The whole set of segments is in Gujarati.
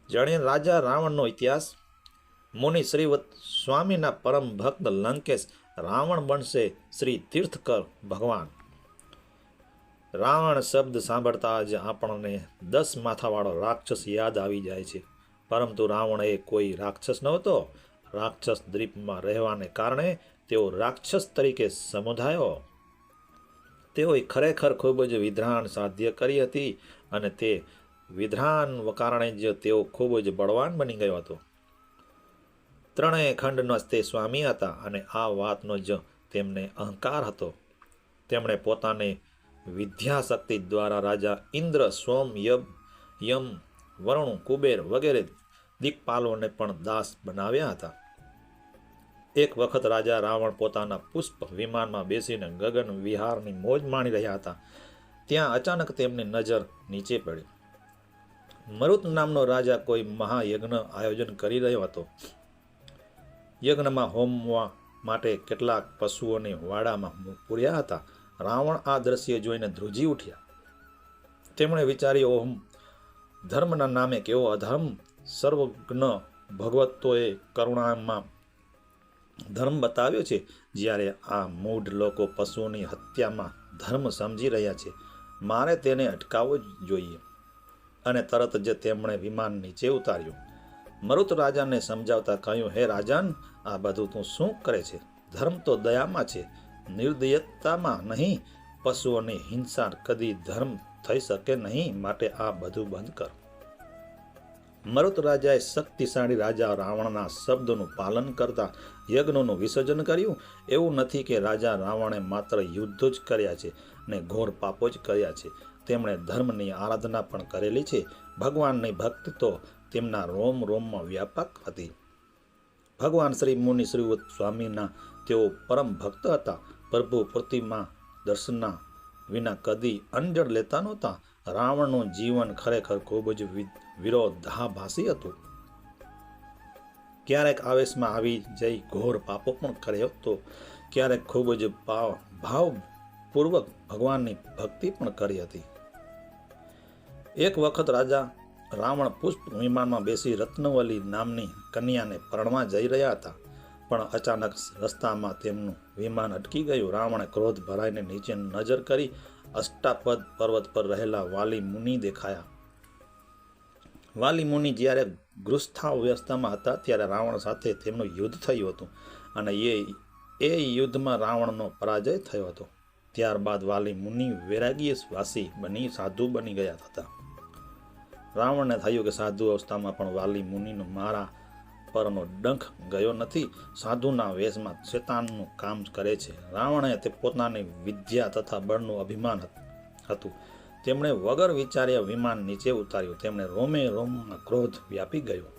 જાણીએ રાજા રાવણનો ઇતિહાસ। મુનિ શ્રીવત સ્વામીના પરમ ભક્ત લંકેશ રાવણ બનશે શ્રી તીર્થકર ભગવાન। રાવણ શબ્દ સાંભળતા જ આપણને 10 માથાવાળો રાક્ષસ યાદ આવી જાય છે, પરંતુ રાવણ એ કોઈ રાક્ષસ નહોતો। રાક્ષસ દ્વીપમાં રહેવાને કારણે તેઓ રાક્ષસ તરીકે સમુદાયો। તેઓએ ખરેખર ખૂબ જ વિદ્રાન સાધ્ય કરી હતી અને તે વિદ્રાન કારણે જ તેઓ ખૂબ જ બળવાન બની ગયો હતો। ત્રણેય ખંડનો તે સ્વામી હતા અને આ વાતનો જ તેમને અહંકાર હતો। તેમણે પોતાની વિદ્યાશક્તિ દ્વારા રાજા ઇન્દ્ર, સોમ, યમ, વરુણ, કુબેર વગેરે દિક્પાલોને પણ દાસ બનાવ્યા હતા। એક વખત રાજા રાવણ પોતાના પુષ્પ વિમાનમાં બેસીને ગગન વિહારની મોજ માણી રહ્યા હતા। ત્યાં અચાનક તેમની નજર નીચે પડી। મરુત નામનો રાજા કોઈ મહાયજ્ઞ આયોજન કરી રહ્યો હતો। યજ્ઞમાં હોમવા માટે કેટલાક પશુઓને વાડામાં પૂર્યા હતા। રાવણ આ દ્રશ્ય જોઈને ધ્રુજી ઉઠ્યા। તેમણે વિચાર્યું, ધર્મના નામે કેવો અધર્મ! સર્વજ્ઞ ભગવતોએ કરુણામાં ધર્મ બતાવ્યો છે, જ્યારે આ મૂઢ લોકો પશુઓની હત્યામાં ધર્મ સમજી રહ્યા છે। મારે તેને અટકાવવો જોઈએ। અને તરત જ તેમણે વિમાન નીચે ઉતાર્યું। મરુત રાજાને સમજાવતા કહ્યું, હે રાજન, આ બધું તું શું કરે છે? ધર્મ તો દયામાં છે, નિર્દયતામાં નહીં। પશુઓની હિંસા કદી ધર્મ થઈ શકે નહીં, માટે આ બધું બંધ કર। મરુત રાજાએ શક્તિશાળી રાજા રાવણના શબ્દોનું પાલન કરતા યજ્ઞનું વિસર્જન કર્યું। એવું નથી કે રાજા રાવણે માત્ર યુદ્ધ જ કર્યા છે ને ઘોર પાપો જ કર્યા છે, તેમણે ધર્મની આરાધના પણ કરેલી છે। ભગવાનની ભક્તિ તો તેમના રોમ રોમમાં વ્યાપક હતી। ભગવાન શ્રી મુનિ શ્રીવત સ્વામીના તેઓ પરમ ભક્ત હતા। પ્રભુ પ્રતિમા દર્શના વિના કદી અંજળ લેતા નહોતા। રાવણનું જીવન ખરેખર ખૂબ જ વિરોધાભાસી હતું। ક્યારેક આવેશમાં આવી જઈ ઘોર પાપો પણ કર્યો તો ક્યારેક ખૂબ જ ભાવપૂર્વક ભગવાનની ભક્તિ પણ કરી હતી। એક વખત રાજા રાવણ પુષ્પ વિમાનમાં બેસી રત્નવલી નામની કન્યાને પરણવા જઈ રહ્યા હતા, પણ અચાનક રસ્તામાં તેમનું વિમાન અટકી ગયું। રાવણે ક્રોધ ભરાઈને નીચે નજર કરી। અષ્ટાપદ પર્વત પર રહેલા વાલી મુનિ દેખાયા। વાલી મુનિ જ્યારે ગૃહસ્થાવસ્થામાં હતા ત્યારે રાવણ સાથે તેમનું યુદ્ધ થયું હતું અને એ યુદ્ધમાં રાવણનો પરાજય થયો હતો। ત્યારબાદ વાલી મુનિ વૈરાગ્યવાસી બની સાધુ બની ગયા હતા। રાવણને થયું કે સાધુ અવસ્થામાં પણ વાલી મુનિનો મારા પરનો ડંખ ગયો નથી, સાધુના વેશમાં શેતાનનું કામ કરે છે। રાવણે તે પોતાની વિદ્યા તથા બળનું અભિમાન હતું। તેમણે વગર વિચાર્યા વિમાન નીચે ઉતાર્યું। તેમણે રોમે રોમમાં ક્રોધ વ્યાપી ગયો।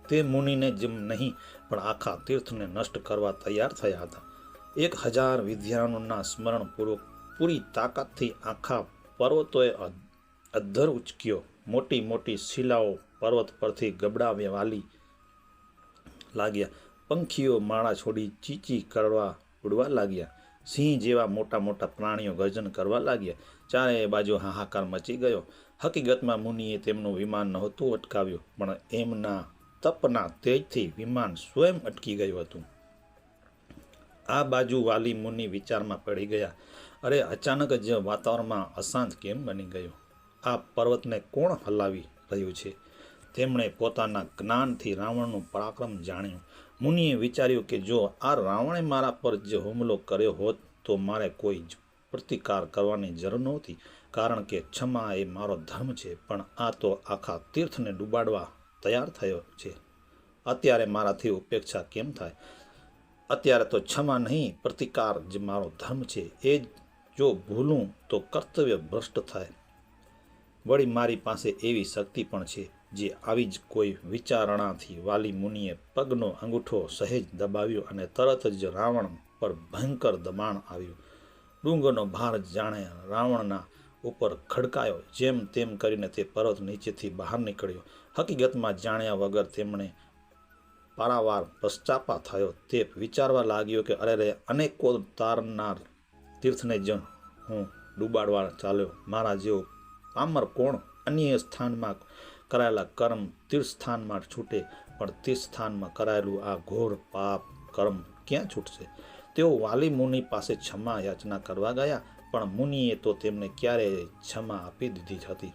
તે મુનિને જ નહીં પણ આખા તીર્થને નષ્ટ કરવા તૈયાર થયા હતા। 1000 વિદ્યાઓના સ્મરણ પૂર્વક પૂરી તાકાતથી આખા પર્વતોએ અધ્ધર ઉચક્યો। મોટી મોટી શિલાઓ પર્વત પરથી ગબડાવ્યા વાલી લાગ્યા। પંખીઓ માળા છોડી ચીચી કરવા ઉડવા લાગ્યા। સિંહ જેવા મોટા મોટા પ્રાણીઓ ગર્જન કરવા લાગ્યા। ચારે બાજુ હાહાકાર મચી ગયો। હકીકતમાં મુનિએ તેમનું વિમાન નહોતું અટકાવ્યું, પણ એમના તપના તેજથી વિમાન સ્વયં અટકી ગયું હતું। આ બાજુ વાલી મુનિ વિચારમાં પડી ગયા, અરે અચાનક જ વાતાવરણમાં અશાંત કેમ બની ગયું? આ પર્વતને કોણ હલાવી રહ્યું છે? તેમણે પોતાના જ્ઞાનથી રાવણનું પરાક્રમ જાણ્યું। મુનિએ વિચાર્યું કે જો આ રાવણે મારા પર જ હુમલો કર્યો હોત તો મારે કોઈ જ પ્રતિકાર કરવાની જરૂર નહોતી, કારણ કે ક્ષમા એ મારો ધર્મ છે। પણ આ તો આખા તીર્થને ડૂબાડવા તૈયાર થયો છે। અત્યારે મારાથી ઉપેક્ષા કેમ થાય? અત્યારે તો ક્ષમા નહીં, પ્રતિકાર જ મારો ધર્મ છે। એ જો ભૂલું તો કર્તવ્ય ભ્રષ્ટ થાય। વળી મારી પાસે એવી શક્તિ પણ છે જે આવી જ કોઈ વિચારણાથી વાલી મુનિએ પગનો અંગૂઠો સહેજ દબાવ્યો અને તરત જ રાવણ પર ભયંકર દબાણ આવ્યું। ડુંગરનો ભાર જાણે રાવણના ઉપર ખડકાયો। જેમ તેમ કરીને તે પર્વત નીચેથી બહાર નીકળ્યો। હકીકતમાં જાણ્યા વગર તેમણે પારાવાર પશ્ચાતાપ થયો। તે વિચારવા લાગ્યો કે અરે અનેકો તારનાર તીર્થને જ હું ડૂબાડવા ચાલ્યો। મારા જેવો પામર કોણ અન્ય સ્થાનમાં કરાયેલા કર્મ તીર્થસ્થાનમાં છૂટે, પણ તીર્થસ્થાનમાં કરાયેલું આ ઘોર પાપ કર્મ ક્યાં છૂટશે? તેઓ વાલી મુનિ પાસે ક્ષમા યાચના કરવા ગયા, પણ મુનિએ તો તેમને ક્યારેય ક્ષમા આપી દીધી હતી.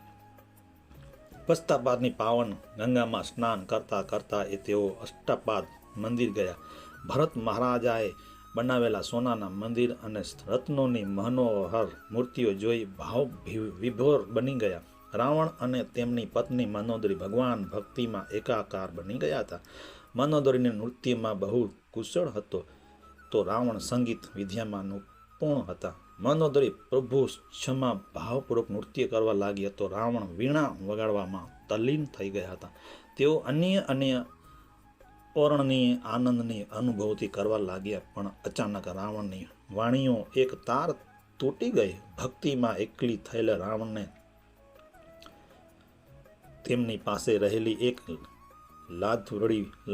પસ્તાપાદની પાવન ગંગામાં સ્નાન કરતા કરતા તેઓ અષ્ટાપાદ મંદિર ગયા. ભરત મહારાજાએ બનાવેલા સોનાના મંદિર અને રત્નોની મનોહર મૂર્તિઓ જોઈ ભાવ વિભોર બની ગયા. રાવણ અને તેમની પત્ની મંદોદરી ભગવાન ભક્તિમાં એકાકાર બની ગયા હતા. મંદોદરીને નૃત્યમાં બહુ કુશળ હતો, તો રાવણ સંગીત વિદ્યામાં નિપુણ હતા. મંદોદરી પ્રભુ ક્ષમા ભાવપૂર્વક નૃત્ય કરવા લાગી તો રાવણ વીણા વગાડવામાં તલ્લીન થઈ ગયા હતા. તેઓ અન્ય પૌર્ણનીય આનંદની અનુભૂતિ કરવા લાગ્યા, પણ અચાનક રાવણની વાણીઓ એક તાર તૂટી ગઈ. ભક્તિમાં એકલી થયેલા રાવણને તેમની પાસે રહેલી એક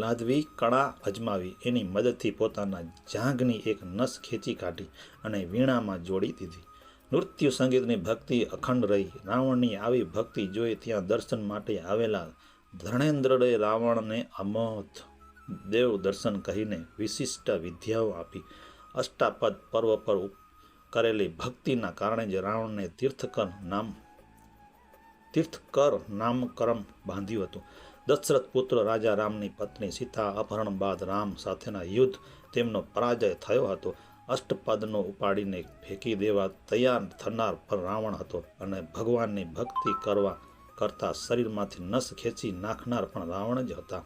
લાદવી કળા અજમાવી. એની મદદથી પોતાના જાંઘની એક નસ ખેંચી કાઢી અને વીણામાં જોડી દીધી. નૃત્ય સંગીતની ભક્તિ અખંડ રહી. રાવણની આવી ભક્તિ જોઈ ત્યાં દર્શન માટે આવેલા ધર્મેન્દ્રએ રાવણને અમોઘ દેવ દર્શન કહીને વિશિષ્ટ વિદ્યાઓ આપી. અષ્ટાપદ પર્વ પર કરેલી ભક્તિના કારણે જ રાવણને તીર્થકર નામકરણ બાંધ્યું હતું. દશરથ પુત્ર રાજા રામની પત્ની સીતા અપહરણ બાદ રામ સાથેના યુદ્ધ તેમનો પરાજય થયો હતો. અષ્ટપદનો ઉપાડીને ફેંકી દેવા તૈયાર થનાર પર રાવણ હતો, અને ભગવાનની ભક્તિ કરતા શરીરમાંથી નસ ખેંચી નાખનાર પણ રાવણ જ હતા.